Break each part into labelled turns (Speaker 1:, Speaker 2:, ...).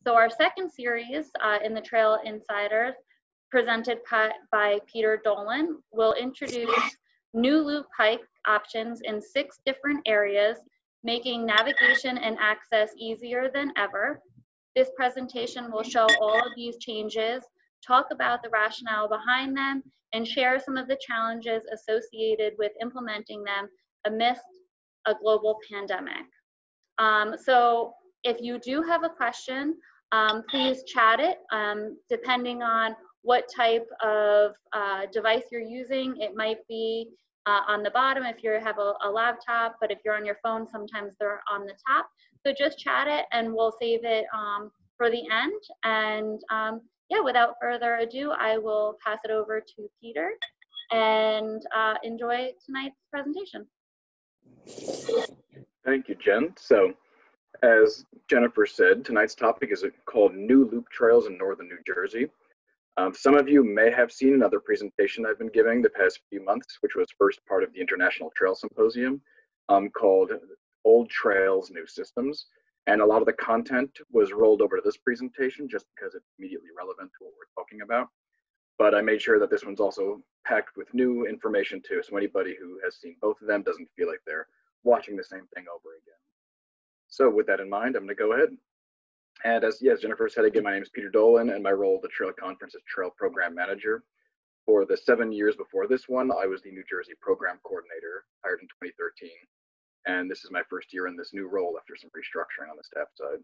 Speaker 1: So our second series in the Trail Insiders, presented by Peter Dolan, will introduce new loop hike options in 6 different areas, making navigation and access easier than ever. This presentation will show all of these changes, talk about the rationale behind them, and share some of the challenges associated with implementing them amidst a global pandemic. So if you do have a question, please chat it. Depending on what type of device you're using, it might be on the bottom if you have a laptop, but if you're on your phone, sometimes they're on the top. So just chat it and we'll save it for the end. And yeah, without further ado, I will pass it over to Peter and enjoy tonight's presentation.
Speaker 2: Thank you, Jen. So as Jennifer said, tonight's topic is called New Loop Trails in Northern New Jersey. Some of you may have seen another presentation I've been giving the past few months, which was first part of the International Trail Symposium called Old Trails, New Systems. And a lot of the content was rolled over to this presentation just because it's immediately relevant to what we're talking about. But I made sure that this one's also packed with new information too, so anybody who has seen both of them doesn't feel like they're watching the same thing over again. So with that in mind, I'm going to go ahead. And as Jennifer said, again, my name is Peter Dolan, and my role at the Trail Conference is Trail Program Manager. For the 7 years before this one, I was the New Jersey Program Coordinator, hired in 2013. And this is my first year in this new role after some restructuring on the staff side.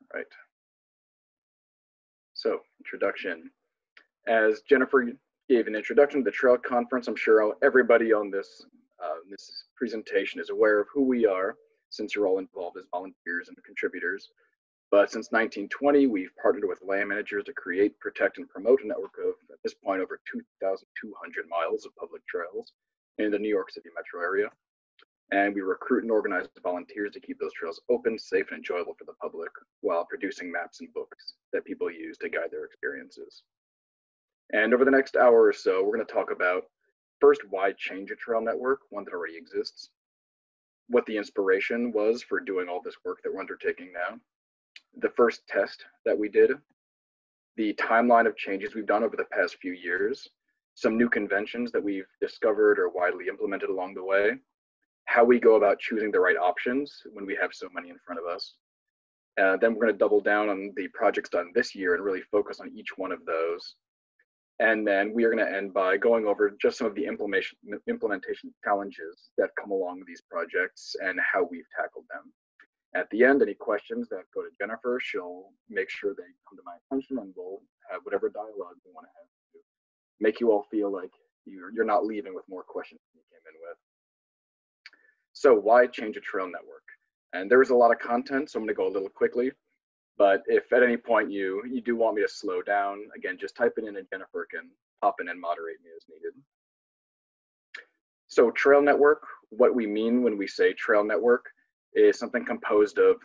Speaker 2: All right. So, introduction. As Jennifer gave an introduction to the Trail Conference, I'm sure everybody on this presentation is aware of who we are, since you're all involved as volunteers and contributors. But since 1920, we've partnered with land managers to create, protect, and promote a network of, at this point, over 2,200 miles of public trails in the New York City metro area. And we recruit and organize volunteers to keep those trails open, safe, and enjoyable for the public while producing maps and books that people use to guide their experiences. And over the next hour or so, we're going to talk about first, why change a trail network, one that already exists, what the inspiration was for doing all this work that we're undertaking now, the first test that we did, the timeline of changes we've done over the past few years, some new conventions that we've discovered or widely implemented along the way, how we go about choosing the right options when we have so many in front of us. Then we're going to double down on the projects done this year and really focus on each one of those. And then we are going to end by going over just some of the implementation challenges that come along with these projects and how we've tackled them. At the end, any questions that go to Jennifer, she'll make sure they come to my attention, and we'll have whatever dialogue we want to have to make you all feel like you're not leaving with more questions than you came in with. So why change a trail network? And there is a lot of content, so I'm going to go a little quickly. But if at any point you do want me to slow down, again, just type it in and Jennifer can pop in and moderate me as needed. So trail network, what we mean when we say trail network is something composed of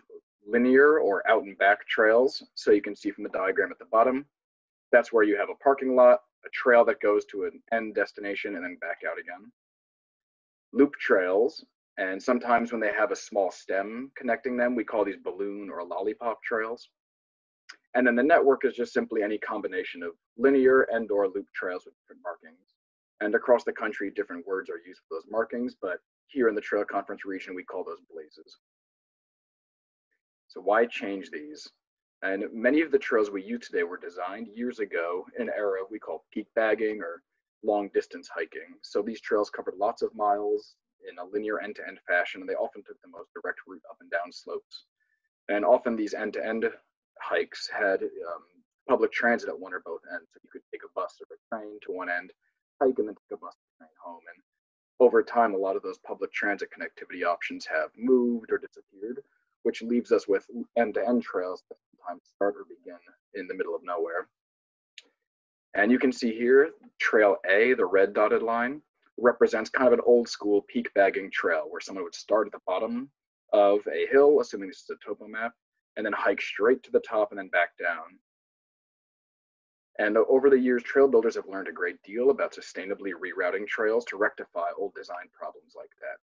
Speaker 2: linear or out and back trails. So you can see from the diagram at the bottom, that's where you have a parking lot, a trail that goes to an end destination and then back out again. Loop trails, and sometimes when they have a small stem connecting them, we call these balloon or lollipop trails. And then the network is just simply any combination of linear and or loop trails with different markings. And across the country, different words are used for those markings, but here in the Trail Conference region, we call those blazes. So why change these? And many of the trails we use today were designed years ago in an era we call peak bagging or long distance hiking. So these trails covered lots of miles in a linear end-to-end fashion, and they often took the most direct route up and down slopes. And often these end-to-end hikes had public transit at one or both ends. So you could take a bus or a train to one end, hike, and then take a bus or train home. And over time, a lot of those public transit connectivity options have moved or disappeared, which leaves us with end-to-end trails that sometimes start or begin in the middle of nowhere. And you can see here, Trail A, the red dotted line, represents kind of an old school peak bagging trail where someone would start at the bottom of a hill, assuming this is a topo map, and then hike straight to the top and then back down. And over the years, trail builders have learned a great deal about sustainably rerouting trails to rectify old design problems like that.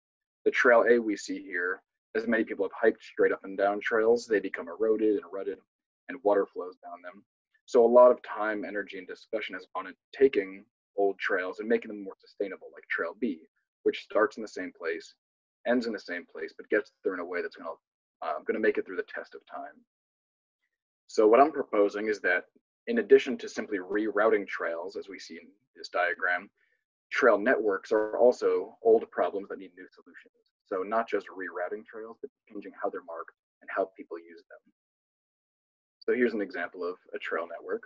Speaker 2: The Trail A we see here as many people have hiked straight up and down trails, they become eroded and rutted, and water flows down them. So a lot of time, energy, and discussion has gone into taking old trails and making them more sustainable, like Trail B, which starts in the same place, ends in the same place, but gets there in a way that's going to make it through the test of time. So what I'm proposing is that in addition to simply rerouting trails, as we see in this diagram, trail networks are also old problems that need new solutions. So not just rerouting trails, but changing how they're marked and how people use them. So here's an example of a trail network.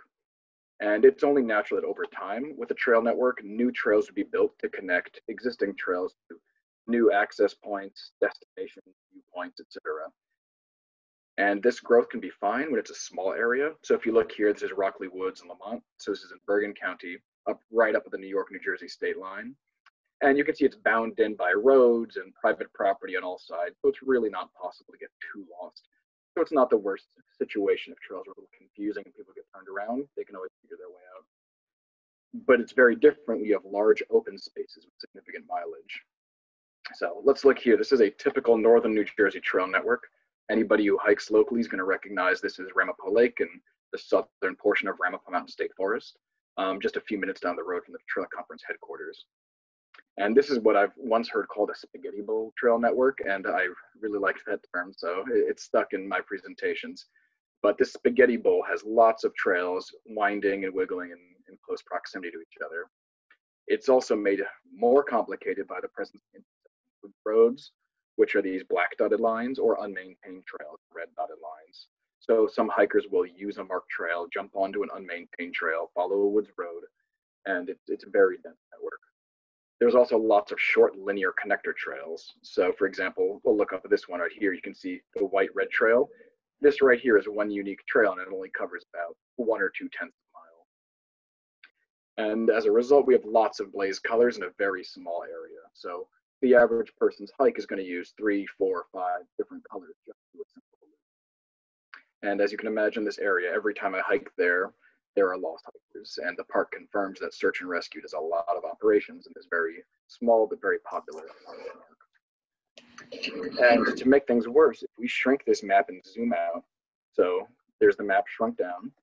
Speaker 2: And it's only natural that over time, with a trail network, new trails would be built to connect existing trails to new access points, destinations, viewpoints, etc. And this growth can be fine when it's a small area. So if you look here, this is Rockley Woods in Lamont. So this is in Bergen County, right up at the New York, New Jersey state line. And you can see it's bound in by roads and private property on all sides. So it's really not possible to get too lost. So it's not the worst situation if trails are a little confusing and people get turned around. They can always figure their way out. But it's very different when you have large open spaces with significant mileage. So let's look here. This is a typical northern New Jersey trail network. Anybody who hikes locally is going to recognize this is Ramapo Lake and the southern portion of Ramapo Mountain State Forest, just a few minutes down the road from the trail conference headquarters. And this is what I've once heard called a spaghetti bowl trail network, and I really liked that term, so it's stuck in my presentations. But this spaghetti bowl has lots of trails winding and wiggling in close proximity to each other. It's also made more complicated by the presence of roads, which are these black dotted lines, or unmaintained trails, red dotted lines. So some hikers will use a marked trail, jump onto an unmaintained trail, follow a woods road, and it's a very dense network. There's also lots of short linear connector trails. So for example, we'll look up at this one right here. You can see the white red trail. This right here is one unique trail and it only covers about 1 or 2/10 of a mile. And as a result, we have lots of blaze colors in a very small area. So the average person's hike is going to use 3, 4, 5 different colors just to do a simple loop. And as you can imagine, this area, every time I hike there are lost hikers, and the park confirms that search and rescue does a lot of operations in this very small but very popular park. And to make things worse, if we shrink this map and zoom out, so there's the map shrunk down,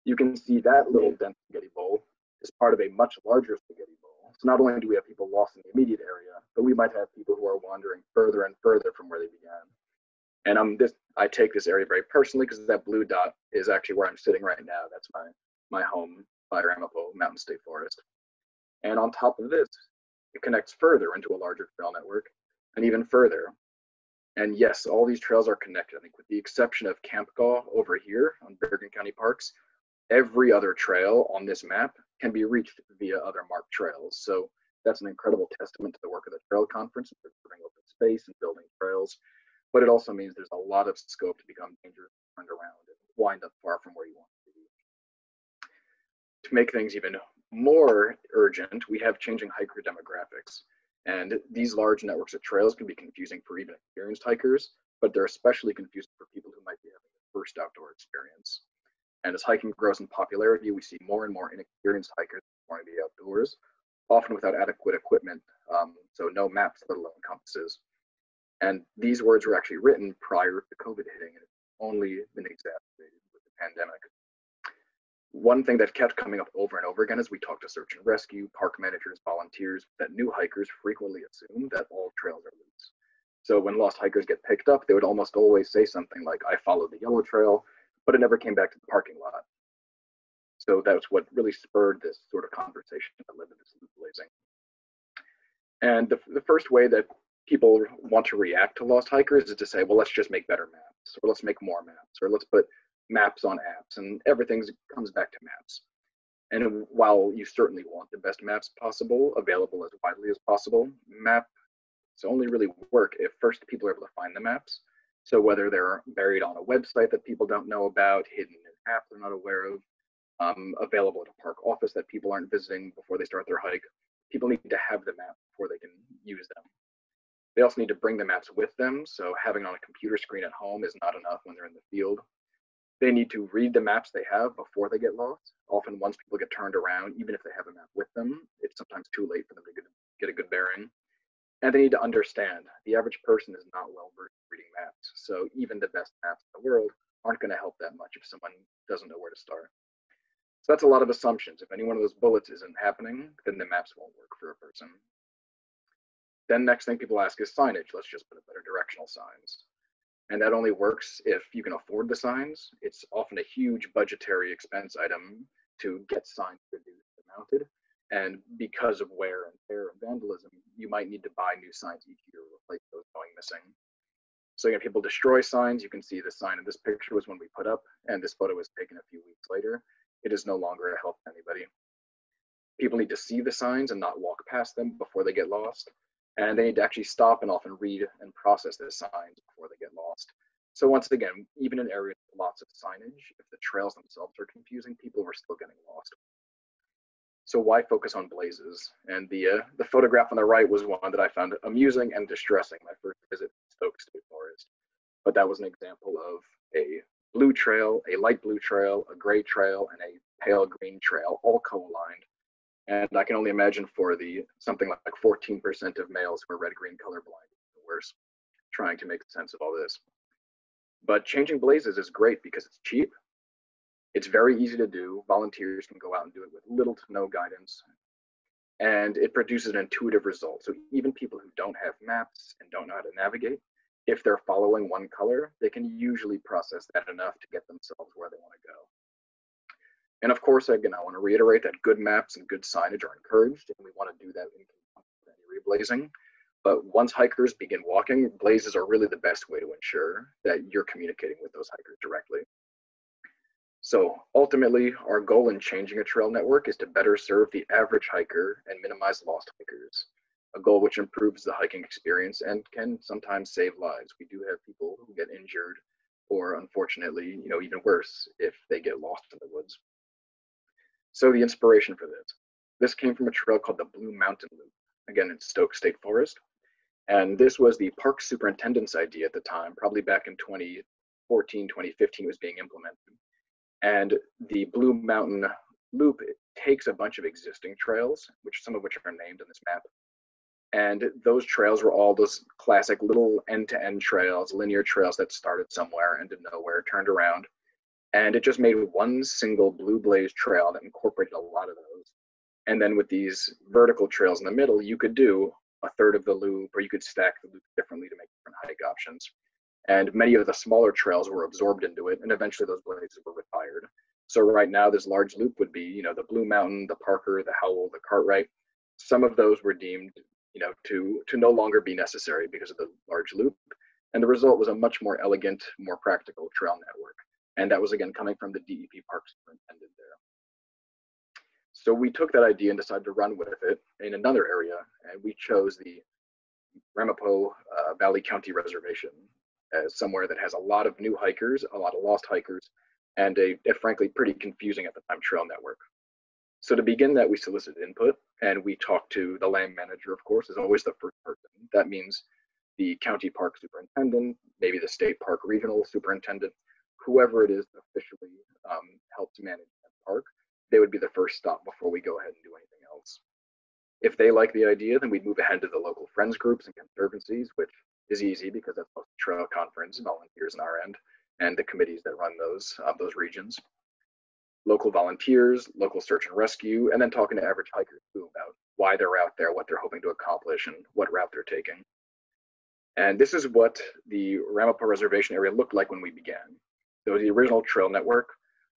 Speaker 2: you can see that little dense spaghetti bowl is part of a much larger spaghetti bowl. So not only do we have people lost in the immediate area, but we might have people who are wandering further and further from where they began. And I take this area very personally because that blue dot is actually where I'm sitting right now. That's my home by Ramapo Mountain State Forest. And on top of this, it connects further into a larger trail network and even further. And yes, all these trails are connected. I think with the exception of Camp Gaw over here on Bergen County Parks, every other trail on this map can be reached via other marked trails. So that's an incredible testament to the work of the Trail Conference in preserving open space and building trails. But it also means there's a lot of scope to become dangerous, turned around, and wind up far from where you want to be. To make things even more urgent, we have changing hiker demographics. And these large networks of trails can be confusing for even experienced hikers, but they're especially confusing for people who might be having their first outdoor experience. And as hiking grows in popularity, we see more and more inexperienced hikers wanting to be outdoors, often without adequate equipment, so no maps, let alone compasses. And these words were actually written prior to COVID hitting, and it's only been exacerbated with the pandemic. One thing that kept coming up over and over again as we talked to search and rescue, park managers, volunteers, that new hikers frequently assume that all trails are loose. So when lost hikers get picked up, they would almost always say something like, I followed the yellow trail, but it never came back to the parking lot. So that's what really spurred this sort of conversation that led to this loop blazing. And the first way that people want to react to lost hikers is to say, well, let's just make better maps, or let's make more maps, or let's put maps on apps, and everything comes back to maps. And while you certainly want the best maps possible, available as widely as possible, maps only really work if first people are able to find the maps. So whether they're buried on a website that people don't know about, hidden in an app they're not aware of, available at a park office that people aren't visiting before they start their hike, people need to have the map before they can use them. They also need to bring the maps with them, so having it on a computer screen at home is not enough when they're in the field. They need to read the maps they have before they get lost. Often once people get turned around, even if they have a map with them, it's sometimes too late for them to get a good bearing. And they need to understand. The average person is not well versed in reading maps. So even the best maps in the world aren't going to help that much if someone doesn't know where to start. So that's a lot of assumptions. If any one of those bullets isn't happening, then the maps won't work for a person. Then next thing people ask is signage. Let's just put better directional signs. And that only works if you can afford the signs. It's often a huge budgetary expense item to get signs produced and mounted. And because of wear and tear and vandalism, you might need to buy new signs each year to replace those going missing. So again, people destroy signs. You can see the sign in this picture was when we put up, and this photo was taken a few weeks later. It is no longer a help to anybody. People need to see the signs and not walk past them before they get lost. And they need to actually stop and often read and process the signs before they get lost. So once again, even in areas with lots of signage, if the trails themselves are confusing, people are still getting lost. So why focus on blazes? And the photograph on the right was one that I found amusing and distressing my first visit to Stoke State Forest. But that was an example of a blue trail, a light blue trail, a gray trail, and a pale green trail, all co-aligned. And I can only imagine for the something like 14% of males who are red-green colorblind, worse, trying to make sense of all this. But changing blazes is great because it's cheap. It's very easy to do. Volunteers can go out and do it with little to no guidance. And it produces an intuitive result. So even people who don't have maps and don't know how to navigate, if they're following one color, they can usually process that enough to get themselves where they want to go. And of course, again, I want to reiterate that good maps and good signage are encouraged, and we want to do that in conjunction with any reblazing. But once hikers begin walking, blazes are really the best way to ensure that you're communicating with those hikers directly. So ultimately, our goal in changing a trail network is to better serve the average hiker and minimize lost hikers, a goal which improves the hiking experience and can sometimes save lives. We do have people who get injured, or unfortunately, even worse, if they get lost in the woods. So the inspiration for this came from a trail called the Blue Mountain Loop, again in Stoke State Forest. And this was the park superintendent's idea at the time, probably back in 2014, 2015 it was being implemented. And the Blue Mountain Loop takes a bunch of existing trails, some of which are named in this map. And those trails were all those classic little end-to-end trails, linear trails that started somewhere, ended nowhere, turned around. And it just made one single blue blaze trail that incorporated a lot of those. And then with these vertical trails in the middle, you could do a third of the loop, or you could stack the loop differently to make different hike options. And many of the smaller trails were absorbed into it, and eventually those blazes were retired. So right now, this large loop would be, the Blue Mountain, the Parker, the Howell, the Cartwright. Some of those were deemed, to no longer be necessary because of the large loop. And the result was a much more elegant, more practical trail network. And that was, again, coming from the DEP Park Superintendent there. So we took that idea and decided to run with it in another area, and we chose the Ramapo Valley County Reservation as somewhere that has a lot of new hikers, a lot of lost hikers, and a frankly pretty confusing at the time trail network. So to begin that, we solicited input, and we talked to the land manager, of course, is always the first person. That means the county park superintendent, maybe the state park regional superintendent, whoever it is that officially helps manage that park, they would be the first stop before we go ahead and do anything else. If they like the idea, then we'd move ahead to the local friends groups and conservancies, which is easy because that's both the trail conference volunteers on our end and the committees that run those regions. Local volunteers, local search and rescue, and then talking to average hikers too about why they're out there, what they're hoping to accomplish, and what route they're taking. And this is what the Ramapo Reservation area looked like when we began. So the original trail network,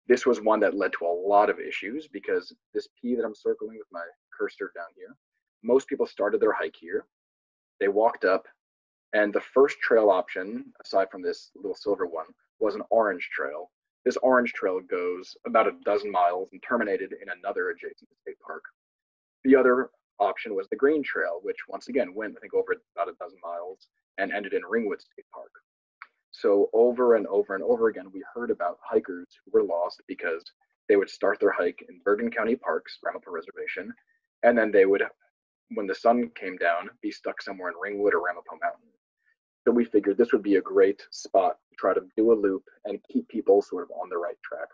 Speaker 2: this was one that led to a lot of issues because this P that I'm circling with my cursor down here, most people started their hike here. They walked up, and the first trail option, aside from this little silver one, was an orange trail. This orange trail goes about 12 miles and terminated in another adjacent state park. The other option was the green trail, which once again went, I think, over about 12 miles and ended in Ringwood State Park. So over and over and over again, we heard about hikers who were lost because they would start their hike in Bergen County Parks, Ramapo Reservation, and then they would, when the sun came down, be stuck somewhere in Ringwood or Ramapo Mountain. So we figured this would be a great spot to try to do a loop and keep people sort of on the right track.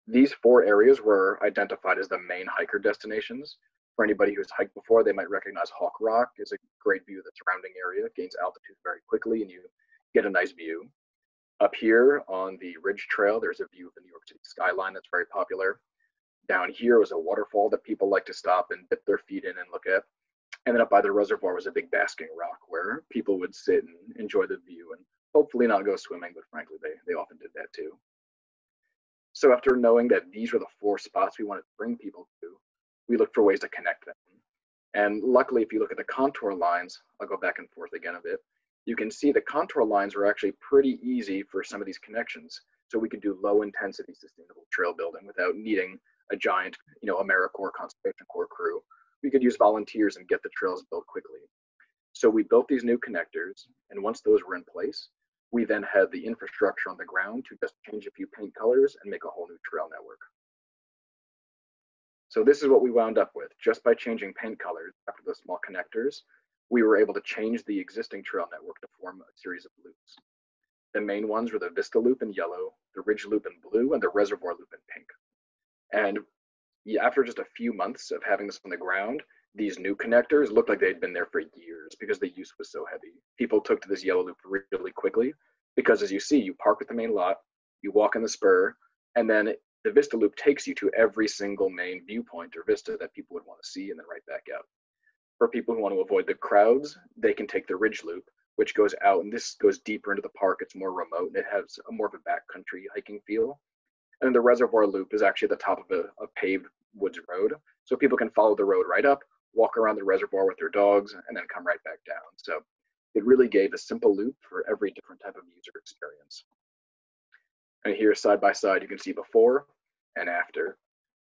Speaker 2: These 4 areas were identified as the main hiker destinations. For anybody who's hiked before, they might recognize Hawk Rock is a great view of the surrounding area. It gains altitude very quickly and you get a nice view. Up here on the Ridge Trail, there's a view of the New York City skyline that's very popular. Down here was a waterfall that people like to stop and dip their feet in and look at. And then up by the reservoir was a big basking rock where people would sit and enjoy the view and hopefully not go swimming, but frankly, they often did that too. So after knowing that these were the 4 spots we wanted to bring people to, we looked for ways to connect them. And luckily, if you look at the contour lines, I'll go back and forth again a bit, you can see the contour lines were actually pretty easy for some of these connections. So we could do low intensity sustainable trail building without needing a giant, AmeriCorps Conservation Corps crew. We could use volunteers and get the trails built quickly. So we built these new connectors, and once those were in place, we then had the infrastructure on the ground to just change a few paint colors and make a whole new trail network. So this is what we wound up with. Just by changing paint colors after the small connectors, we were able to change the existing trail network to form a series of loops. The main ones were the Vista Loop in yellow, the Ridge Loop in blue, and the Reservoir Loop in pink. And after just a few months of having this on the ground, these new connectors looked like they'd been there for years because the use was so heavy. People took to this yellow loop really quickly because, as you see, you park at the main lot, you walk in the spur, and then the Vista Loop takes you to every single main viewpoint or vista that people would want to see and then right back out. For people who want to avoid the crowds, they can take the Ridge Loop, which goes out, and this goes deeper into the park. It's more remote, and it has more of a backcountry hiking feel. And the Reservoir Loop is actually at the top of a paved woods road, so people can follow the road right up, walk around the reservoir with their dogs, and then come right back down. So it really gave a simple loop for every different type of user experience. And here, side by side, you can see before and after.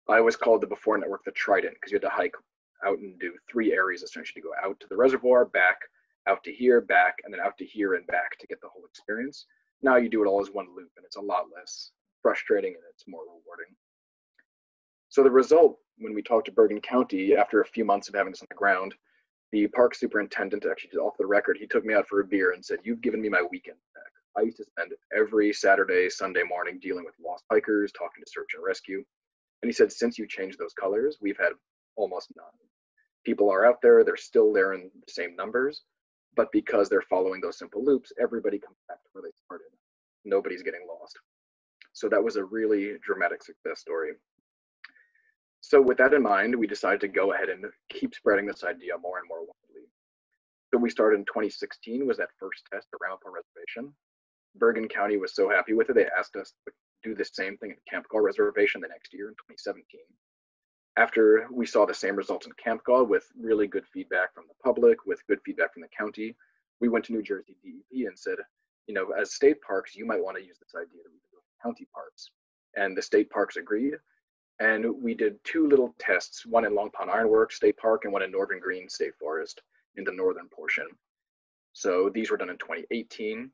Speaker 2: I always called the before network the Trident because you had to hike out and do 3 areas essentially to go out to the reservoir, back, out to here, back, and then out to here and back to get the whole experience. Now you do it all as one loop, and it's a lot less frustrating and it's more rewarding. So the result, when we talked to Bergen County after a few months of having this on the ground, the park superintendent, actually off the record, he took me out for a beer and said, "You've given me my weekend back. I used to spend every Saturday, Sunday morning dealing with lost hikers, talking to search and rescue." And he said, "Since you changed those colors, we've had almost none. People are out there, they're still there in the same numbers, but because they're following those simple loops, everybody comes back to where they started. Nobody's getting lost." So that was a really dramatic success story. So with that in mind, we decided to go ahead and keep spreading this idea more and more widely. So we started in 2016 was that first test at Ramapo Reservation. Bergen County was so happy with it, they asked us to do the same thing at Camp Gaw Reservation the next year in 2017. After we saw the same results in Camp Gaw with really good feedback from the public, with good feedback from the county, we went to New Jersey DEP and said, as state parks, you might want to use this idea that we've been doing county parks. And the state parks agreed. And we did 2 little tests, one in Long Pond Ironworks State Park and one in Northern Green State Forest in the northern portion. So these were done in 2018.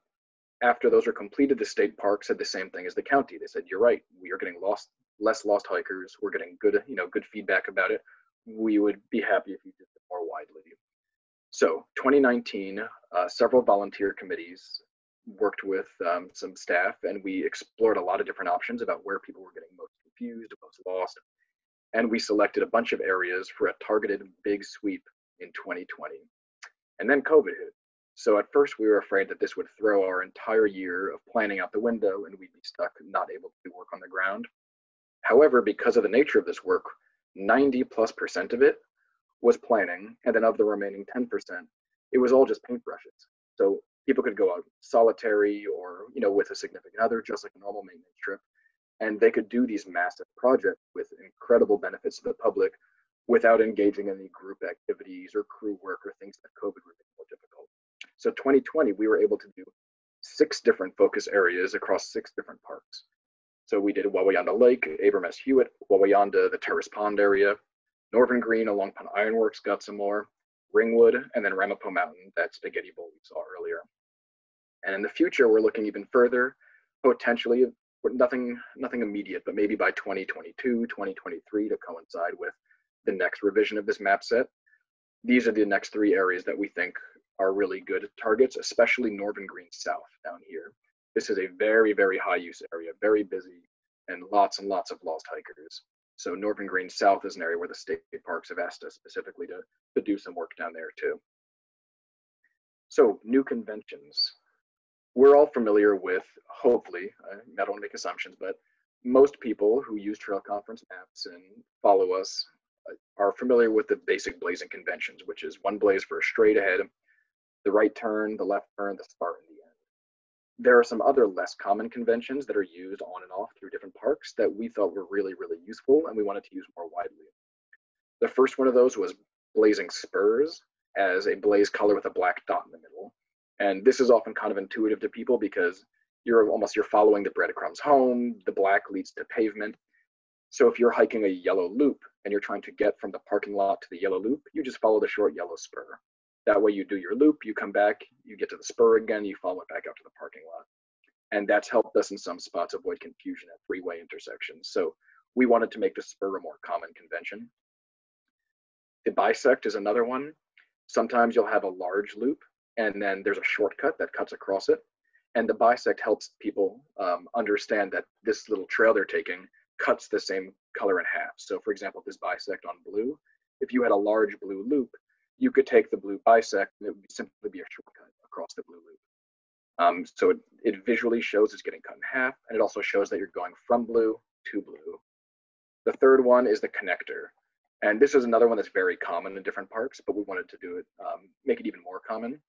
Speaker 2: After those were completed, the state park said the same thing as the county. They said, "You're right, we are getting less lost hikers. We're getting good feedback about it. We would be happy if you did it more widely." So 2019, several volunteer committees worked with some staff, and we explored a lot of different options about where people were getting most confused, most lost. And we selected a bunch of areas for a targeted big sweep in 2020. And then COVID hit. So at first we were afraid that this would throw our entire year of planning out the window and we'd be stuck not able to do work on the ground. However, because of the nature of this work, 90+% of it was planning, and then of the remaining 10%, it was all just paintbrushes. So people could go out solitary or with a significant other, just like a normal maintenance trip, and they could do these massive projects with incredible benefits to the public without engaging in any group activities or crew work or things that COVID would make more difficult. So 2020, we were able to do 6 different focus areas across 6 different parks. So we did Huawei Lake, Abrams Hewitt, Huawei, the Terrace Pond area, Northern Green along Pond Ironworks got some more, Ringwood, and then Ramapo Mountain, that spaghetti bowl we saw earlier. And in the future, we're looking even further, potentially, nothing immediate, but maybe by 2022, 2023 to coincide with the next revision of this map set. These are the next 3 areas that we think are really good targets, especially Northern Green South down here. This is a very, very high use area, very busy, and lots of lost hikers. So Northern Green South is an area where the state parks have asked us specifically to do some work down there too. So new conventions. We're all familiar with, hopefully, I don't want to make assumptions, but most people who use trail conference maps and follow us are familiar with the basic blazing conventions, which is one blaze for a straight ahead, the right turn, the left turn, the start, and the end. There are some other less common conventions that are used on and off through different parks that we thought were really, really useful and we wanted to use more widely. The first one of those was blazing spurs as a blaze color with a black dot in the middle. And this is often kind of intuitive to people because you're following the breadcrumbs home, the black leads to pavement. So if you're hiking a yellow loop and you're trying to get from the parking lot to the yellow loop, you just follow the short yellow spur. That way you do your loop, you come back, you get to the spur again, you follow it back out to the parking lot. And that's helped us in some spots avoid confusion at three-way intersections. So we wanted to make the spur a more common convention. The bisect is another one. Sometimes you'll have a large loop and then there's a shortcut that cuts across it. And the bisect helps people understand that this little trail they're taking cuts the same color in half. So for example, this bisect on blue, if you had a large blue loop, you could take the blue bisect and it would simply be a shortcut across the blue loop. So it visually shows it's getting cut in half, and it also shows that you're going from blue to blue. The third one is the connector. And this is another one that's very common in different parks, but we wanted to do it, make it even more common.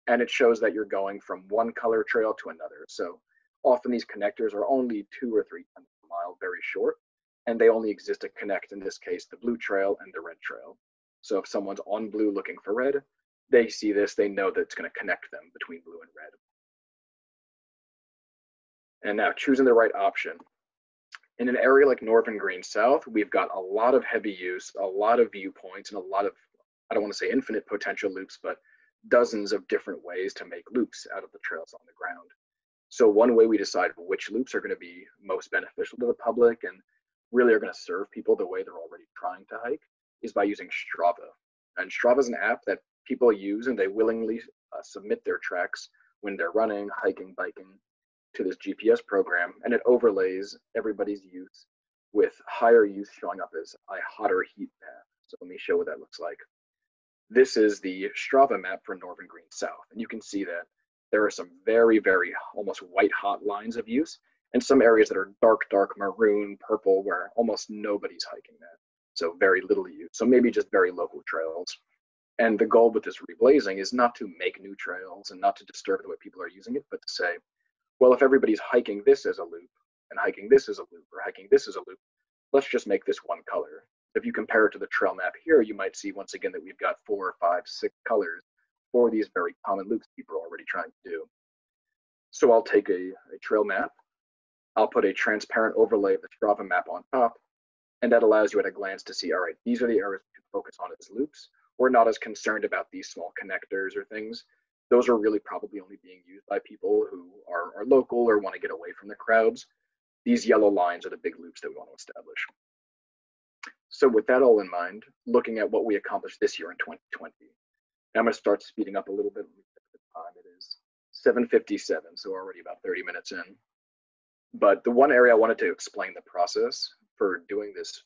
Speaker 2: And it shows that you're going from one color trail to another. So often these connectors are only 2 or 3 tenths of a mile, very short, and they only exist to connect, in this case, the blue trail and the red trail. So if someone's on blue looking for red, they see this, they know that it's going to connect them between blue and red. And now choosing the right option. In an area like Northern Green South, we've got a lot of heavy use, a lot of viewpoints, and a lot of, I don't want to say infinite potential loops, but dozens of different ways to make loops out of the trails on the ground. So one way we decide which loops are going to be most beneficial to the public and really are going to serve people the way they're already trying to hike is by using Strava. And Strava is an app that people use and they willingly submit their tracks when they're running, hiking, biking to this GPS program, and it overlays everybody's use with higher use showing up as a hotter heat path. So let me show what that looks like. This is the Strava map for Northern Green South, and you can see that there are some very, very almost white hot lines of use, and some areas that are dark maroon, purple, where almost nobody's hiking that. So very little use. So maybe just very local trails. And the goal with this reblazing is not to make new trails and not to disturb the way people are using it, but to say, well, if everybody's hiking this as a loop and hiking this as a loop or hiking this as a loop, let's just make this one color. If you compare it to the trail map here, you might see once again that we've got 4, 5, 6 colors for these very common loops people are already trying to do. So I'll take a trail map, I'll put a transparent overlay of the Strava map on top, and that allows you at a glance to see, all right, these are the areas we can focus on as loops. We're not as concerned about these small connectors or things. Those are really probably only being used by people who are local or want to get away from the crowds. These yellow lines are the big loops that we want to establish. So with that all in mind, looking at what we accomplished this year in 2020, now I'm going to start speeding up a little bit. It is 7:57, so already about 30 minutes in. But the one area I wanted to explain the process for doing this,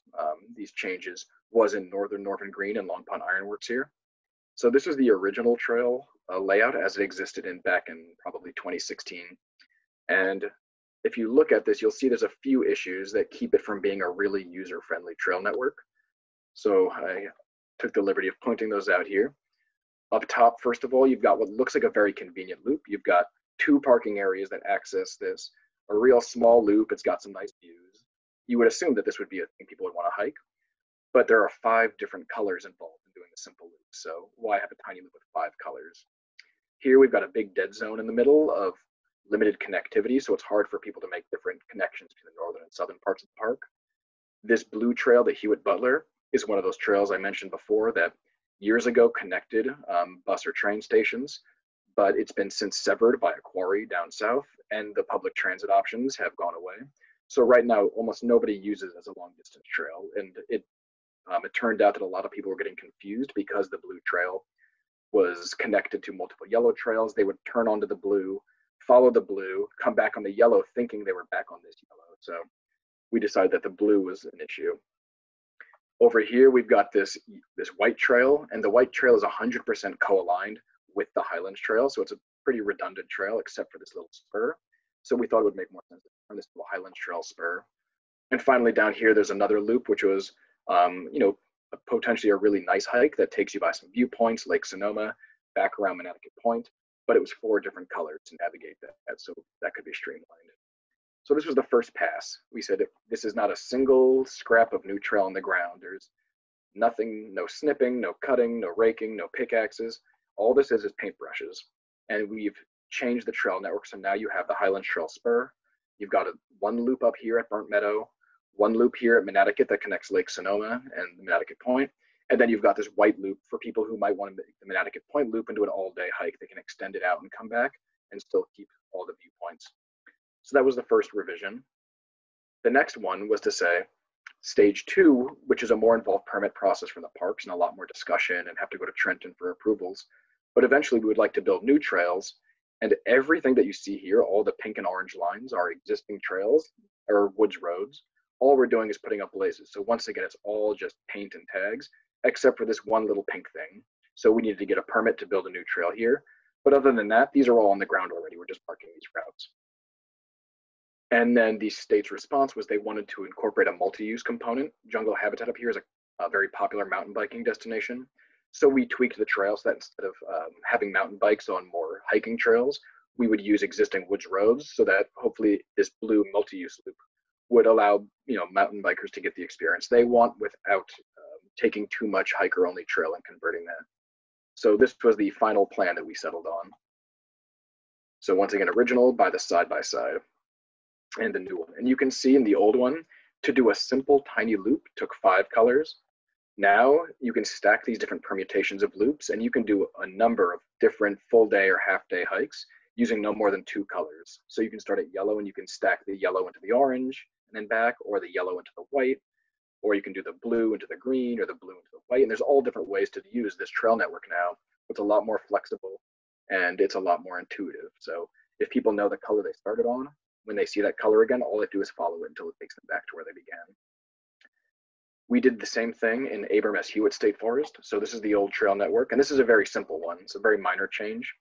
Speaker 2: these changes was in Northern Green and Long Pond Ironworks here. So this is the original trail layout as it existed back in probably 2016. And if you look at this, you'll see there's a few issues that keep it from being a really user-friendly trail network. So I took the liberty of pointing those out here. Up top, first of all, you've got what looks like a very convenient loop. You've got 2 parking areas that access this, a real small loop. It's got some nice views. You would assume that this would be a thing people would want to hike, but there are 5 different colors involved in doing a simple loop. So why have a tiny loop with 5 colors? Here we've got a big dead zone in the middle of limited connectivity, so it's hard for people to make different connections between the northern and southern parts of the park. This blue trail, the Hewitt-Butler, is one of those trails I mentioned before that years ago connected bus or train stations, but it's been since severed by a quarry down south, and the public transit options have gone away. So right now, almost nobody uses it as a long distance trail, and it turned out that a lot of people were getting confused because the blue trail was connected to multiple yellow trails. They would turn onto the blue, follow the blue, come back on the yellow thinking they were back on this yellow. So we decided that the blue was an issue. Over here, we've got this white trail, and the white trail is 100% co-aligned with the Highlands Trail, so it's a pretty redundant trail except for this little spur. So we thought it would make more sense to turn this little Highlands Trail spur. And finally, down here, there's another loop, which was, potentially a really nice hike that takes you by some viewpoints, Lake Sonoma, back around Manaticate Point, but it was 4 different colors to navigate that, so that could be streamlined. So this was the first pass. We said this is not a single scrap of new trail on the ground. There's nothing, no snipping, no cutting, no raking, no pickaxes. All this is paintbrushes. And we've changed the trail network, so now you have the Highlands Trail Spur. You've got one loop up here at Burnt Meadow, one loop here at Manaticate that connects Lake Sonoma and the Manaticate Point. And then you've got this white loop for people who might want to make the Manaticate Point loop into an all-day hike. They can extend it out and come back and still keep all the viewpoints. So that was the first revision. The next one was to say, stage 2, which is a more involved permit process from the parks and a lot more discussion and have to go to Trenton for approvals. But eventually we would like to build new trails, and everything that you see here, all the pink and orange lines are existing trails or woods roads. All we're doing is putting up blazes. So once again, it's all just paint and tags, except for this one little pink thing. So we needed to get a permit to build a new trail here. But other than that, these are all on the ground already. We're just marking these routes. And then the state's response was they wanted to incorporate a multi-use component. Jungle Habitat up here is a very popular mountain biking destination. So we tweaked the trail so that instead of having mountain bikes on more hiking trails, we would use existing woods roads so that hopefully this blue multi-use loop would allow mountain bikers to get the experience they want without taking too much hiker-only trail and converting that. So this was the final plan that we settled on. So once again, original by the side-by-side. And the new one. And you can see in the old one, to do a simple tiny loop took 5 colors. Now you can stack these different permutations of loops, and you can do a number of different full day or half day hikes using no more than 2 colors. So you can start at yellow and you can stack the yellow into the orange and then back, or the yellow into the white, or you can do the blue into the green or the blue into the white. And there's all different ways to use this trail network now. It's a lot more flexible and it's a lot more intuitive. So if people know the color they started on, when they see that color again, all they do is follow it until it takes them back to where they began. We did the same thing in Abram S. Hewitt State Forest. So this is the old trail network, and this is a very simple one. It's a very minor change.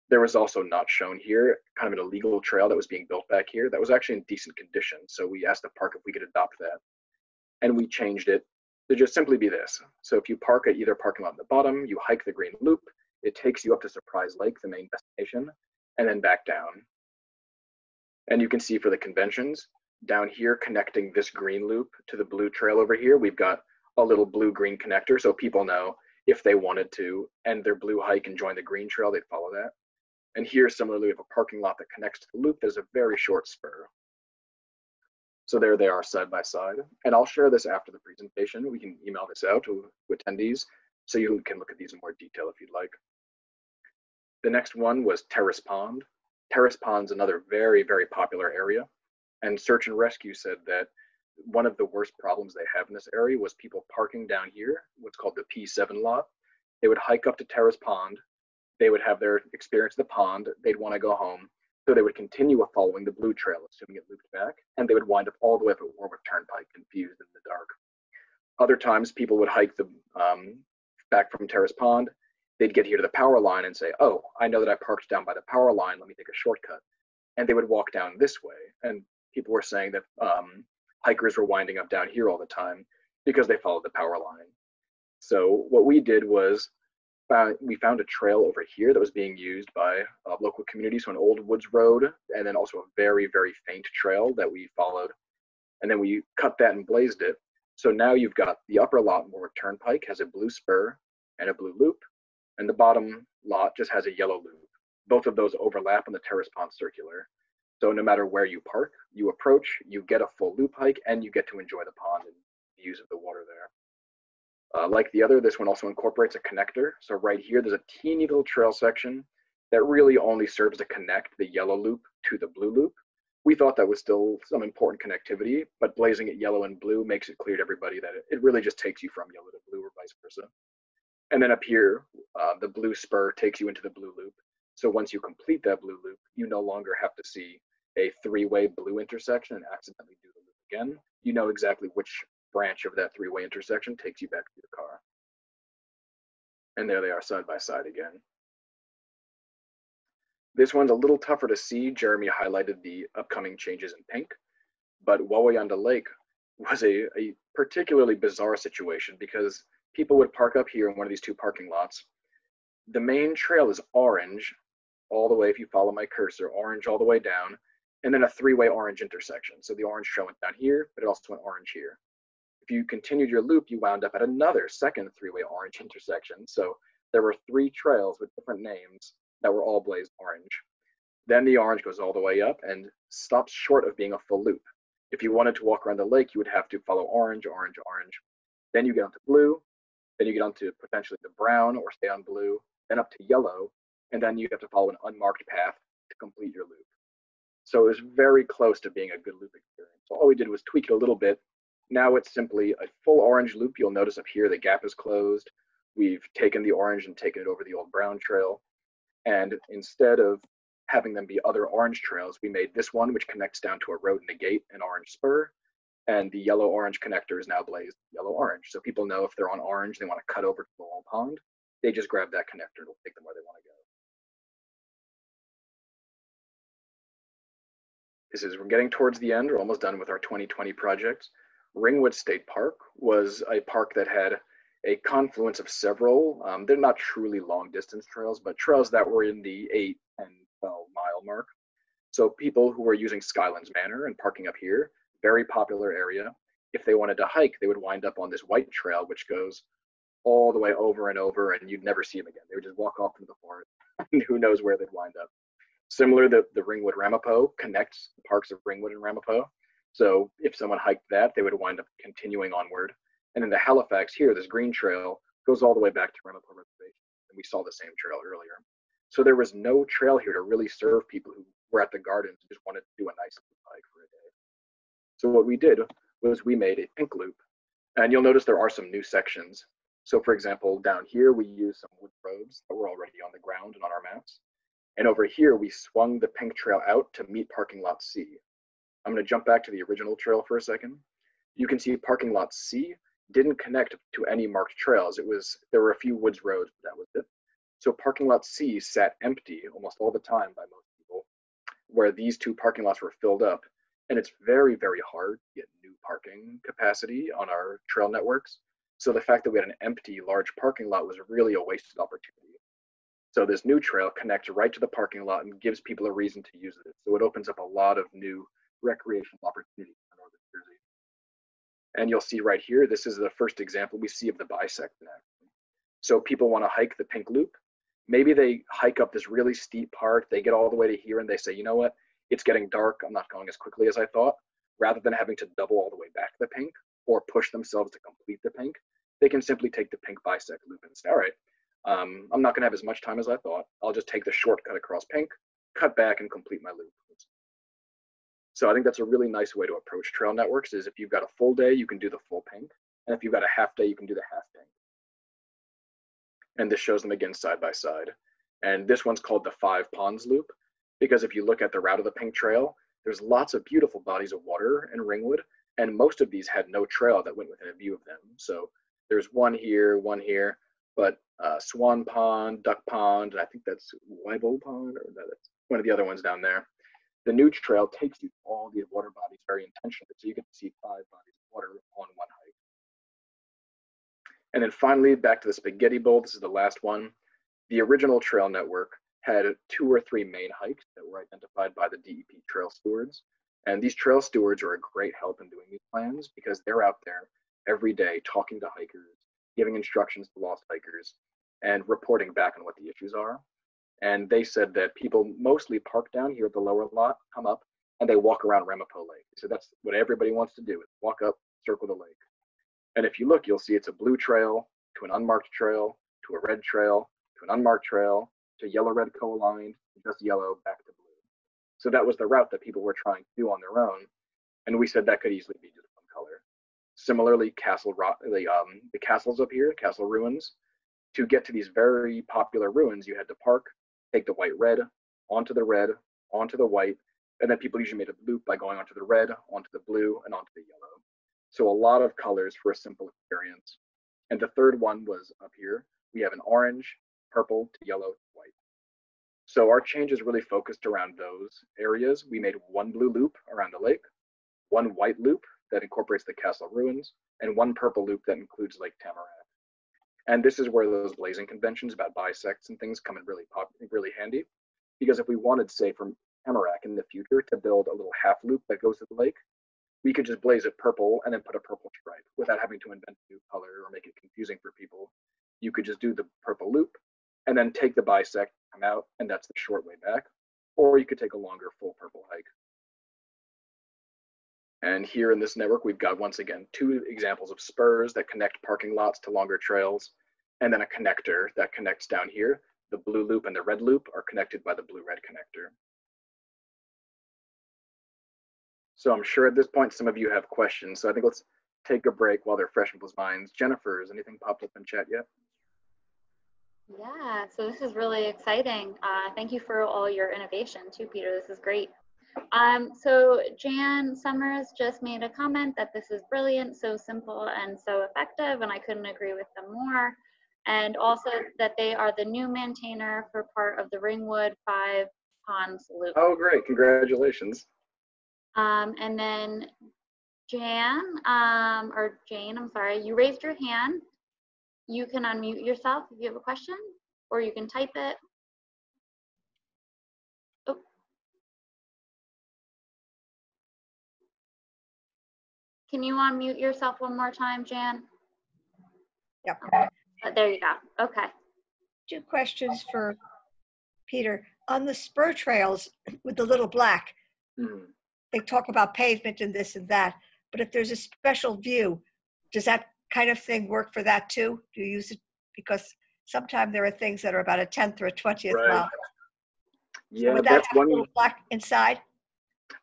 Speaker 2: There was also not shown here, kind of an illegal trail that was being built back here that was actually in decent condition. So we asked the park if we could adopt that. And we changed it to just simply be this. So if you park at either parking lot in the bottom, you hike the green loop, it takes you up to Surprise Lake, the main destination, and then back down. And you can see for the conventions, down here connecting this green loop to the blue trail over here, we've got a little blue-green connector so people know if they wanted to end their blue hike and join the green trail, they'd follow that. And here, similarly, we have a parking lot that connects to the loop. There's a very short spur. So there they are side by side. And I'll share this after the presentation. We can email this out to attendees so you can look at these in more detail if you'd like. The next one was Terrace Pond. Terrace Pond's another very, very popular area. And Search and Rescue said that one of the worst problems they have in this area was people parking down here, what's called the P7 lot. They would hike up to Terrace Pond. They would have their experience at the pond. They'd want to go home. So they would continue following the blue trail, assuming it looped back, and they would wind up all the way up at Warwick Turnpike, confused in the dark. Other times, people would hike the back from Terrace Pond. They'd get here to the power line and say, oh, I know that I parked down by the power line. Let me take a shortcut. And they would walk down this way. And people were saying that hikers were winding up down here all the time because they followed the power line. So what we did was we found a trail over here that was being used by local communities, so an old woods road, and then also a very, very faint trail that we followed. And then we cut that and blazed it. So now you've got the upper lot, Warwick Turnpike, has a blue spur and a blue loop, and the bottom lot just has a yellow loop. Both of those overlap on the Terrace Pond Circular. So no matter where you park, you approach, you get a full loop hike, and you get to enjoy the pond and views of the water there. Like the other, this one also incorporates a connector. So right here, there's a teeny little trail section that really only serves to connect the yellow loop to the blue loop. We thought that was still some important connectivity, but blazing it yellow and blue makes it clear to everybody that it really just takes you from yellow to blue or vice versa. And then up here, the blue spur takes you into the blue loop. So once you complete that blue loop, you no longer have to see a 3-way blue intersection and accidentally do the loop again. You know exactly which branch of that three-way intersection takes you back to your car. And there they are side by side again. This one's a little tougher to see. Jeremy highlighted the upcoming changes in pink, but Huawei Lake was a particularly bizarre situation because people would park up here in one of these two parking lots. The main trail is orange all the way, if you follow my cursor, orange all the way down, and then a three-way orange intersection. So the orange trail went down here, but it also went orange here. If you continued your loop, you wound up at another second three-way orange intersection. So there were three trails with different names that were all blazed orange. Then the orange goes all the way up and stops short of being a full loop. If you wanted to walk around the lake, you would have to follow orange, orange, orange. Then you get onto blue, then you get onto potentially the brown or stay on blue, then up to yellow, and then you have to follow an unmarked path to complete your loop. So it was very close to being a good loop experience. So all we did was tweak it a little bit. Now it's simply a full orange loop. You'll notice up here the gap is closed. We've taken the orange and taken it over the old brown trail. And instead of having them be other orange trails, we made this one, which connects down to a road and a gate, an orange spur. And the yellow-orange connector is now blazed yellow-orange. So people know if they're on orange, they want to cut over to the whole pond, they just grab that connector. It'll take them where they want to go. We're getting towards the end. We're almost done with our 2020 project. Ringwood State Park was a park that had a confluence of several, they're not truly long distance trails, but trails that were in the 8 and 12 mile mark. So people who were using Skylands Manor and parking up here, very popular area. If they wanted to hike, they would wind up on this white trail, which goes all the way over and over, and you'd never see them again. They would just walk off into the forest, and who knows where they'd wind up. Similar, the Ringwood Ramapo connects the parks of Ringwood and Ramapo. So if someone hiked that, they would wind up continuing onward. And in the Halifax here, this green trail goes all the way back to Ramapo Reservation. And we saw the same trail earlier. So there was no trail here to really serve people who were at the gardens and just wanted to do a nice hike for a day. So what we did was we made a pink loop. And you'll notice there are some new sections. So for example, down here, we used some wood roads that were already on the ground and on our maps. And over here, we swung the pink trail out to meet parking lot C. I'm going to jump back to the original trail for a second. You can see parking lot C didn't connect to any marked trails. There were a few woods roads, but that was it. So parking lot C sat empty almost all the time by most people, where these two parking lots were filled up. And it's very, very hard to get new parking capacity on our trail networks. So the fact that we had an empty large parking lot was really a wasted opportunity. So this new trail connects right to the parking lot and gives people a reason to use it. So it opens up a lot of new recreational opportunities in Northern Jersey. And you'll see right here, this is the first example we see of the bisect in action. So people want to hike the pink loop. Maybe they hike up this really steep part, they get all the way to here and they say, you know what, it's getting dark, I'm not going as quickly as I thought. Rather than having to double all the way back the pink or push themselves to complete the pink, they can simply take the pink bisect loop and say, all right, I'm not going to have as much time as I thought. I'll just take the shortcut across pink, cut back, and complete my loop. So I think that's a really nice way to approach trail networks is if you've got a full day, you can do the full pink. And if you've got a half day, you can do the half pink. And this shows them again side by side. And this one's called the 5 Ponds Loop, because if you look at the route of the pink trail, there's lots of beautiful bodies of water in Ringwood, and most of these had no trail that went within a view of them. So there's one here, but Swan Pond, Duck Pond, and I think that's Weibel Pond, or that's one of the other ones down there. The new trail takes you to all these water bodies very intentionally, so you get to see 5 bodies of water on one hike. And then finally, back to the Spaghetti Bowl, this is the last one. The original trail network had 2 or 3 main hikes that were identified by the DEP trail stewards. And these trail stewards are a great help in doing these plans because they're out there every day talking to hikers, giving instructions to lost hikers, and reporting back on what the issues are. And they said that people mostly park down here at the lower lot, come up, and they walk around Ramapo Lake. So that's what everybody wants to do, is walk up, circle the lake. And if you look, you'll see it's a blue trail to an unmarked trail, to a red trail, to an unmarked trail, to yellow-red co-aligned, just yellow, back to blue. So that was the route that people were trying to do on their own. And we said that could easily be just one color. Similarly, the castles up here, castle ruins, to get to these very popular ruins, you had to park, take the white-red, onto the white, and then people usually made a loop by going onto the red, onto the blue, and onto the yellow. So a lot of colors for a simple experience. And the third one was up here. We have an orange, purple to yellow to white. So our change is really focused around those areas. We made one blue loop around the lake, one white loop that incorporates the castle ruins, and one purple loop that includes Lake Tamarack. And this is where those blazing conventions about bisects and things come in really handy. Because if we wanted, say, from Tamarack in the future to build a little half loop that goes to the lake, we could just blaze it purple and then put a purple stripe without having to invent a new color or make it confusing for people. You could just do the purple loop and then take the bisect, come out, and that's the short way back. Or you could take a longer full purple hike. And here in this network, we've got, once again, 2 examples of spurs that connect parking lots to longer trails, and then a connector that connects down here. The blue loop and the red loop are connected by the blue-red connector. So I'm sure at this point, some of you have questions. So I think let's take a break while they're fresh in people's minds. Jennifer, has anything popped up in chat yet?
Speaker 1: Yeah, so this is really exciting. Thank you for all your innovation too, Peter. This is great. So Jan Summers just made a comment that this is brilliant, so simple and so effective, and I couldn't agree with them more. And also that they are the new maintainer for part of the Ringwood 5 Ponds Loop.
Speaker 2: Oh, great, congratulations.
Speaker 1: And then Jan, or Jane, I'm sorry, you raised your hand. You can unmute yourself if you have a question, or you can type it. Oh. Can you unmute yourself one more time, Jan?
Speaker 3: Yep.
Speaker 1: There you go. Okay.
Speaker 3: 2 questions for Peter. On the spur trails with the little black, they talk about pavement and this and that, but if there's a special view, does that kind of thing work for that too? Do you use it? Because sometimes there are things that are about a 10th or a 20th mile.
Speaker 2: Yeah,
Speaker 3: so would that have a little black inside?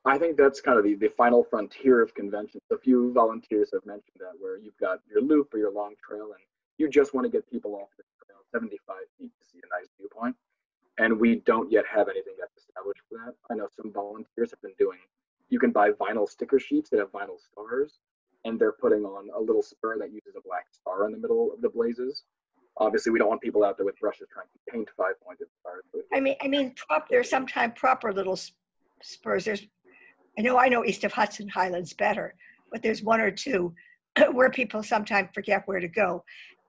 Speaker 2: I think that's kind of the final frontier of conventions. A few volunteers have mentioned that, where you've got your loop or your long trail and you just want to get people off the trail 75 feet to see a nice viewpoint. And we don't yet have anything that's established for that. I know some volunteers have been doing, you can buy vinyl sticker sheets that have vinyl stars, and they're putting on a little spur that uses a black star in the middle of the blazes. Obviously, we don't want people out there with brushes trying to paint 5-pointed stars.
Speaker 3: I mean, there's sometimes proper little spurs. I know east of Hudson Highlands better, but there's 1 or 2 where people sometimes forget where to go,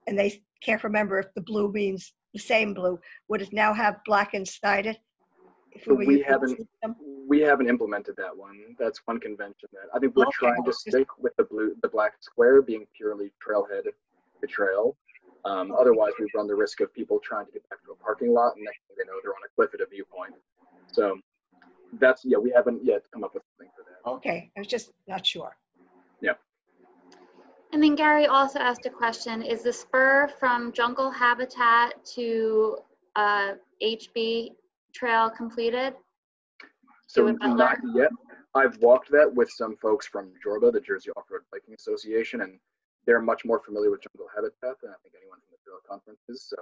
Speaker 3: and they can't remember if the blue means the same blue. Would it now have black inside it? If
Speaker 2: we haven't implemented that one. That's one convention that I think we're trying to stick with the black square being purely trailhead to trail. Otherwise, we run the risk of people trying to get back to a parking lot, and next thing they know, they're on a cliff at a viewpoint. So that's, yeah, we haven't yet come up with something for that.
Speaker 3: Okay, I was just not sure.
Speaker 2: Yeah.
Speaker 1: And then Gary also asked a question, is the spur from jungle habitat to HB trail completed?
Speaker 2: So not yet. I've walked that with some folks from JORBA, the Jersey Off-Road Biking Association, and they're much more familiar with jungle habitat than I think anyone from the trail conference is. So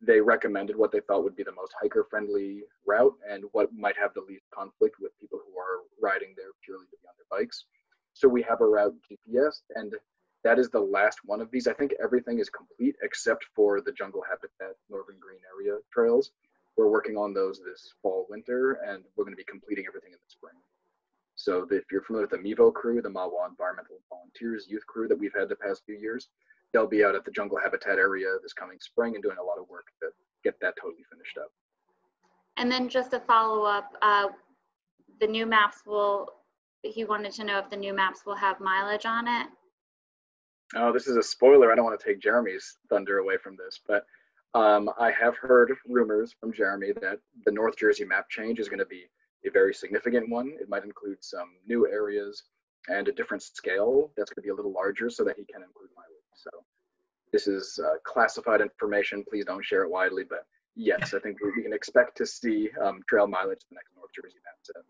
Speaker 2: they recommended what they thought would be the most hiker-friendly route and what might have the least conflict with people who are riding there purely to be on their bikes. So we have a route GPS, and that is the last one of these. I think everything is complete except for the jungle habitat Northern Green Area trails. We're working on those this fall, winter, and we're going to be completing everything in the spring. So if you're familiar with the MEVO crew, the Mahwah Environmental Volunteers Youth Crew that we've had the past few years, they'll be out at the jungle habitat area this coming spring and doing a lot of work to get that totally finished up.
Speaker 1: And then just a follow-up, the new maps he wanted to know if the new maps will have mileage on it.
Speaker 2: Oh, this is a spoiler. I don't want to take Jeremy's thunder away from this, but I have heard rumors from Jeremy that the North Jersey map change is going to be a very significant one. It might include some new areas and a different scale that's going to be a little larger so that he can include mileage. So this is classified information. Please don't share it widely, but yes, I think we can expect to see trail mileage in the next North Jersey map set.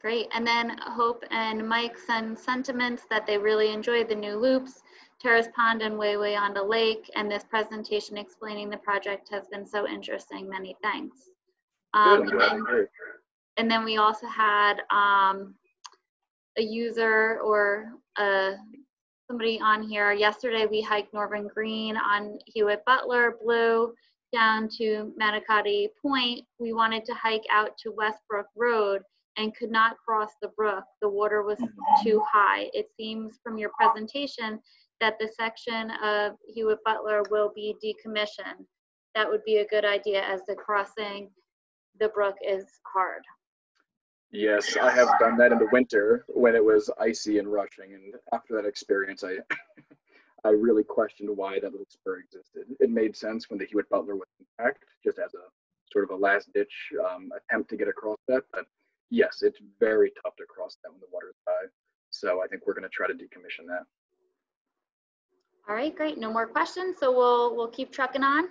Speaker 1: Great. And then Hope and Mike send sentiments that they really enjoyed the new loops, Terrace Pond and Huawei Lake, and this presentation explaining the project has been so interesting. Many thanks. And then we also had a user or somebody on here. Yesterday we hiked Northern Green on Hewitt Butler Blue down to Manicotti Point. We wanted to hike out to Westbrook Road and could not cross the brook. The water was too high. It seems from your presentation that the section of Hewitt Butler will be decommissioned. That would be a good idea, as the crossing the brook is hard.
Speaker 2: Yes, I have done that in the winter when it was icy and rushing, and after that experience, I really questioned why that little spur existed. It made sense when the Hewitt Butler was intact, just as a sort of a last-ditch attempt to get across that, but yes, it's very tough to cross that when the water is high. So I think we're going to try to decommission that.
Speaker 1: All right, great. No more questions, so we'll keep trucking on.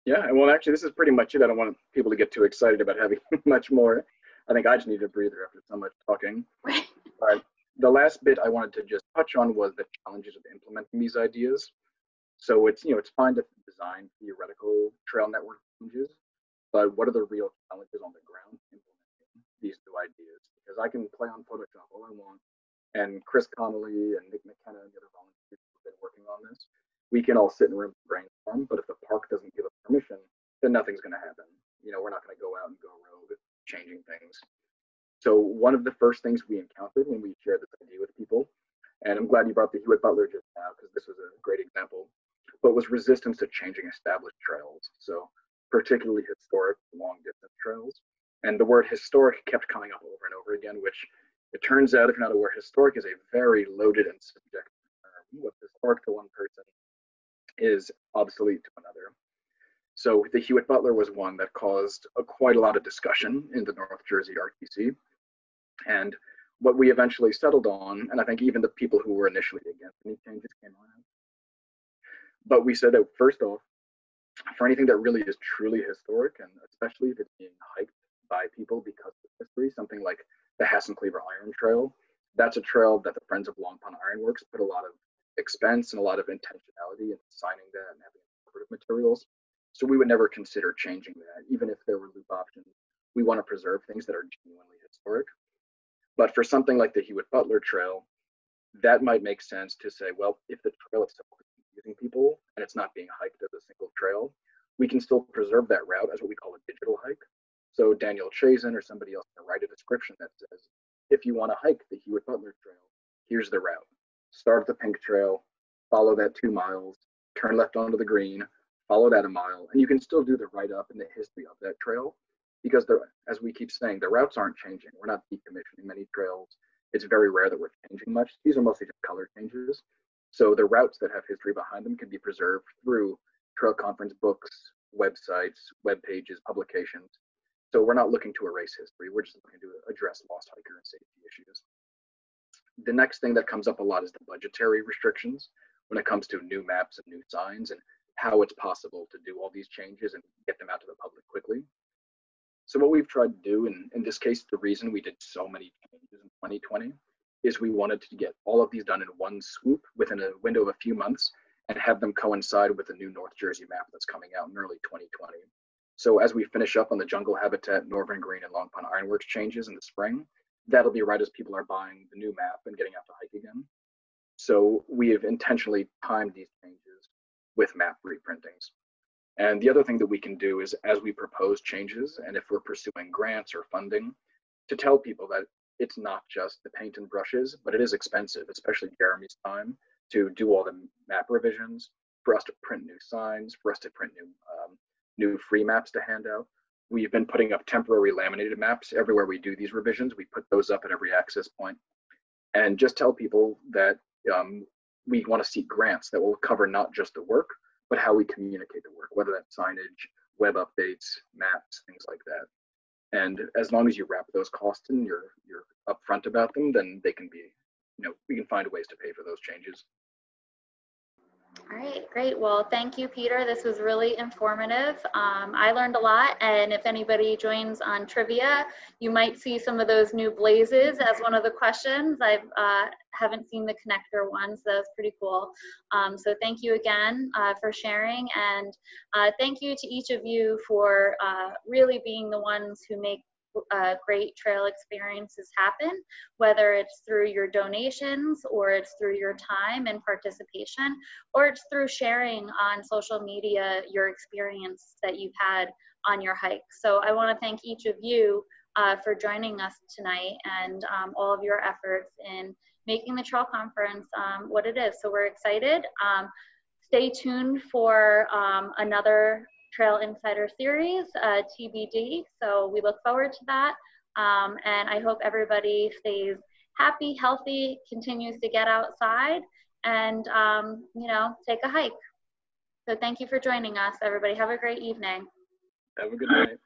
Speaker 2: Yeah, and well, actually, this is pretty much it. I don't want people to get too excited about having much more. I think I just need a breather after so much talking. But the last bit I wanted to just touch on was the challenges of implementing these ideas. So it's fine to design theoretical trail network changes, but what are the real challenges on the ground implementing these new ideas? Because I can play on Photoshop all I want, and Chris Connolly and Nick McKenna and the other volunteers who've been working on this, we can all sit in a room and brainstorm, but if the park doesn't give us permission, then nothing's going to happen. We're not going to go out and go rogue changing things. So one of the first things we encountered when we shared this idea with people, and I'm glad you brought the Hewitt Butler just now because this was a great example, but was resistance to changing established trails. So particularly historic long distance trails. And the word historic kept coming up over and over again, which it turns out, if you're not aware, historic is a very loaded and subjective term. What's historic to one person is obsolete to another. So the Hewitt Butler was one that caused quite a lot of discussion in the North Jersey RTC. And what we eventually settled on, and I think even the people who were initially against any changes came on it. But we said that first off, for anything that really is truly historic, and especially if it's being hiked by people because of history, something like the Hassan-Cleaver Iron Trail, that's a trail that the Friends of Long Pond Ironworks put a lot of expense and a lot of intentionality into signing that and having interpretive materials. So we would never consider changing that, even if there were loop options. We want to preserve things that are genuinely historic. But for something like the Hewitt Butler Trail, that might make sense to say, well, if the trail itself is confusing people and it's not being hiked as a single trail, we can still preserve that route as what we call a digital hike. So Daniel Chazen or somebody else can write a description that says, if you want to hike the Hewitt Butler Trail, here's the route. Start at the pink trail, follow that 2 miles, turn left onto the green, follow that a mile, and you can still do the write-up and the history of that trail because, as we keep saying, the routes aren't changing. We're not decommissioning many trails. It's very rare that we're changing much. These are mostly just color changes. So the routes that have history behind them can be preserved through trail conference books, websites, web pages, publications. So we're not looking to erase history. We're just looking to address lost hiker and safety issues. The next thing that comes up a lot is the budgetary restrictions when it comes to new maps and new signs and how it's possible to do all these changes and get them out to the public quickly. So what we've tried to do, and in this case, the reason we did so many changes in 2020 is we wanted to get all of these done in one swoop within a window of a few months and have them coincide with the new North Jersey map that's coming out in early 2020. So as we finish up on the jungle habitat, Northern Green, and Long Pond Ironworks changes in the spring, that'll be right as people are buying the new map and getting out to hike again. So we have intentionally timed these changes with map reprintings. And the other thing that we can do is, as we propose changes, and if we're pursuing grants or funding, to tell people that it's not just the paint and brushes, but it is expensive, especially Jeremy's time, to do all the map revisions, for us to print new signs, for us to print new free maps to hand out. We've been putting up temporary laminated maps everywhere we do these revisions. We put those up at every access point, and just tell people that we want to seek grants that will cover not just the work, but how we communicate the work, whether that's signage, web updates, maps, things like that. And as long as you wrap those costs in, you're upfront about them, then they can be, we can find ways to pay for those changes.
Speaker 1: All right, great. Well, thank you, Peter. This was really informative. I learned a lot, and if anybody joins on trivia, you might see some of those new blazes as one of the questions. I haven't seen the connector one, so that's pretty cool. So thank you again for sharing, and thank you to each of you for really being the ones who make great trail experiences happen, whether it's through your donations or it's through your time and participation, or it's through sharing on social media your experience that you've had on your hike. So I want to thank each of you for joining us tonight and all of your efforts in making the trail conference what it is. So we're excited. Stay tuned for another Trail Insider series, TBD. So we look forward to that. And I hope everybody stays happy, healthy, continues to get outside and, you know, take a hike. So thank you for joining us, everybody. Have a great evening.
Speaker 2: Have a good night.